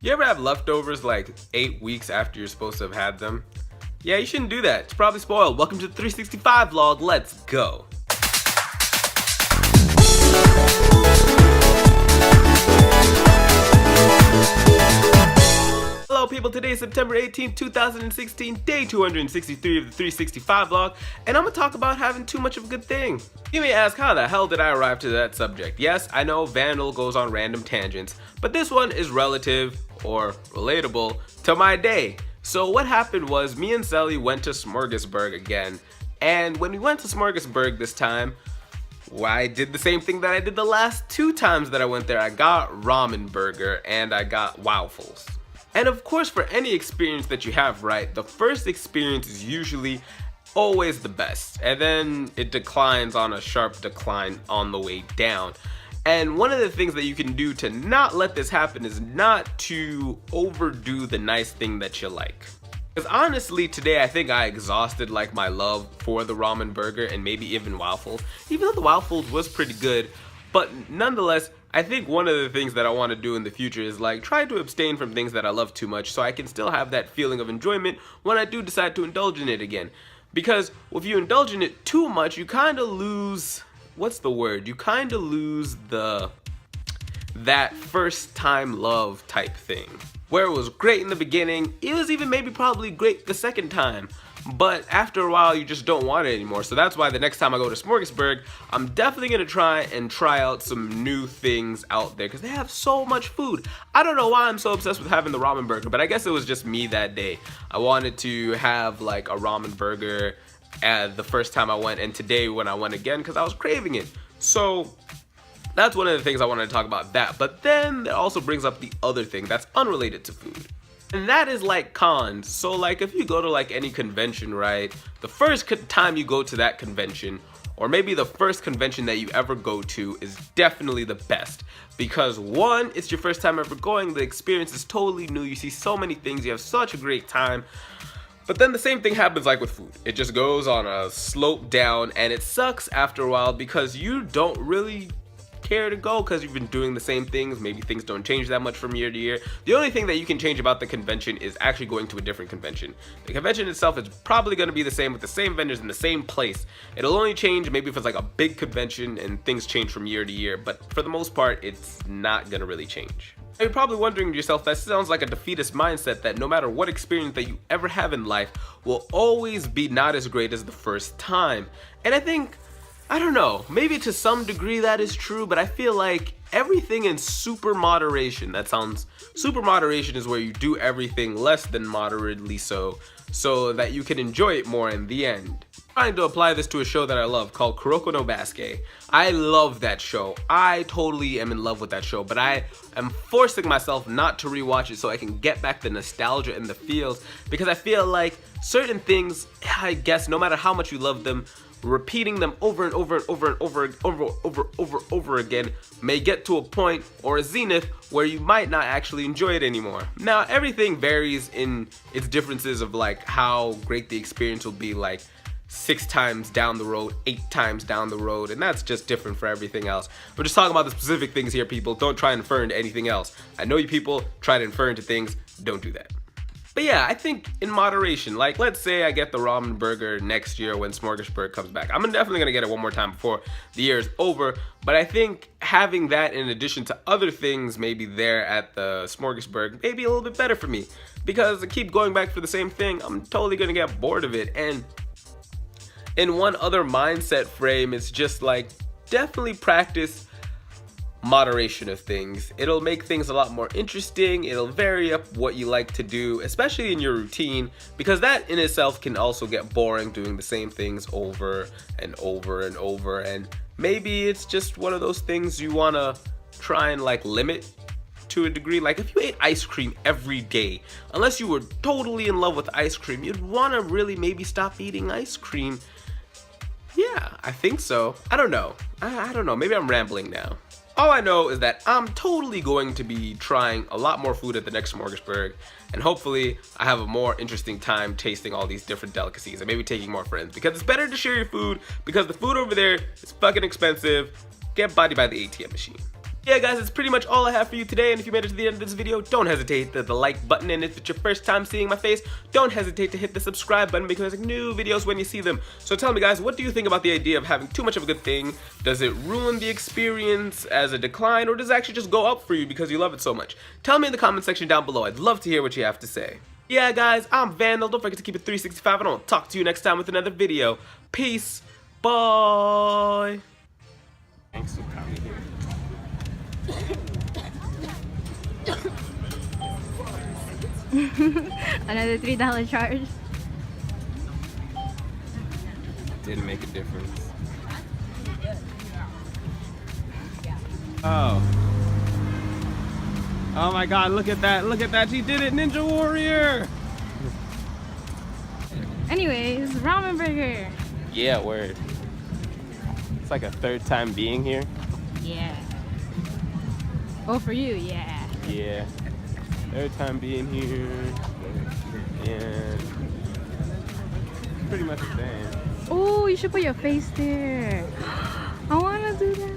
You ever have leftovers like 8 weeks after you're supposed to have had them? Yeah, you shouldn't do that. It's probably spoiled. Welcome to the 365 vlog. Let's go. Hello people, today is September 18th, 2016, day 263 of the 365 vlog, and I'm gonna talk about having too much of a good thing. You may ask, how the hell did I arrive to that subject? Yes, I know Vandal goes on random tangents, but this one is relative, or relatable, to my day. So what happened was, me and Sally went to Smorgasburg again, and when we went to Smorgasburg this time, I did the same thing that I did the last 2 times that I went there. I got ramen burger, and I got waffles. And of course, for any experience that you have, right, the first experience is usually always the best, and then it declines on a sharp decline on the way down. And one of the things that you can do to not let this happen is not to overdo the nice thing that you like. Because honestly, today I think I exhausted like my love for the ramen burger and maybe even waffles, even though the waffles was pretty good. But nonetheless, I think one of the things that I want to do in the future is like try to abstain from things that I love too much so I can still have that feeling of enjoyment when I do decide to indulge in it again. Because if you indulge in it too much, you kind of lose, what's the word? You kind of lose that first time love type thing. Where it was great in the beginning, it was even maybe probably great the second time. But after a while, you just don't want it anymore. So that's why the next time I go to Smorgasburg, I'm definitely gonna try out some new things out there because they have so much food. I don't know why I'm so obsessed with having the ramen burger, but I guess it was just me that day. I wanted to have like a ramen burger the first time I went, and today when I went again because I was craving it. So that's one of the things I wanted to talk about that. But then it also brings up the other thing that's unrelated to food. And that is like cons. So like if you go to like any convention, right, the first time you go to that convention, or maybe the first convention that you ever go to, is definitely the best. Because one, it's your first time ever going, the experience is totally new, you see so many things, you have such a great time. But then the same thing happens like with food. It just goes on a slope down, and it sucks after a while because you don't really care to go because you've been doing the same things. Maybe things don't change that much from year to year. The only thing that you can change about the convention is actually going to a different convention. The convention itself is probably going to be the same with the same vendors in the same place. It'll only change maybe if it's like a big convention and things change from year to year, but for the most part, it's not going to really change. You're probably wondering to yourself, that sounds like a defeatist mindset that no matter what experience that you ever have in life will always be not as great as the first time. And I don't know, maybe to some degree that is true, but I feel like everything in super moderation, super moderation is where you do everything less than moderately so that you can enjoy it more in the end. I'm trying to apply this to a show that I love called Kuroko no Basuke. I love that show. I totally am in love with that show, but I am forcing myself not to rewatch it so I can get back the nostalgia and the feels, because I feel like certain things, I guess, no matter how much you love them, repeating them over and over and over again may get to a point or a zenith where you might not actually enjoy it anymore. Now, everything varies in its differences of like how great the experience will be like 6 times down the road, 8 times down the road, and that's just different for everything else. We're just talking about the specific things here, people. Don't try and infer into anything else. I know you people try to infer into things. Don't do that. But yeah, I think in moderation, like let's say I get the ramen burger next year when Smorgasburg comes back. I'm definitely gonna get it one more time before the year is over, but I think having that in addition to other things maybe there at the Smorgasburg may be a little bit better for me, because I keep going back for the same thing, I'm totally gonna get bored of it. And in one other mindset frame, it's just like definitely practice moderation of things. It'll make things a lot more interesting. It'll vary up what you like to do, especially in your routine, because that in itself can also get boring doing the same things over and over and over. And maybe it's just one of those things you want to try and like limit to a degree. Like if you ate ice cream every day, unless you were totally in love with ice cream, you'd want to really maybe stop eating ice cream. Yeah, I think so. I don't know. I don't know. Maybe I'm rambling now. All I know is that I'm totally going to be trying a lot more food at the next Smorgasburg, and hopefully I have a more interesting time tasting all these different delicacies and maybe taking more friends, because it's better to share your food, because the food over there is fucking expensive. Get bodied by the ATM machine. Yeah guys, that's pretty much all I have for you today, and if you made it to the end of this video, don't hesitate to hit the like button, and if it's your first time seeing my face, don't hesitate to hit the subscribe button because I make new videos when you see them. So tell me guys, what do you think about the idea of having too much of a good thing? Does it ruin the experience as a decline, or does it actually just go up for you because you love it so much? Tell me in the comment section down below, I'd love to hear what you have to say. Yeah guys, I'm Vandal, don't forget to keep it 365, and I'll talk to you next time with another video. Peace, bye! Thanks for coming here. Another $3 charge. Didn't make a difference. Oh. Oh my god, look at that, look at that, she did it, Ninja Warrior! Anyways, ramen burger. Yeah, word. It's like a third time being here. Yeah. Oh, for you, yeah. Yeah. Third time being here. And pretty much the same. Oh, you should put your face there. I wanna do that.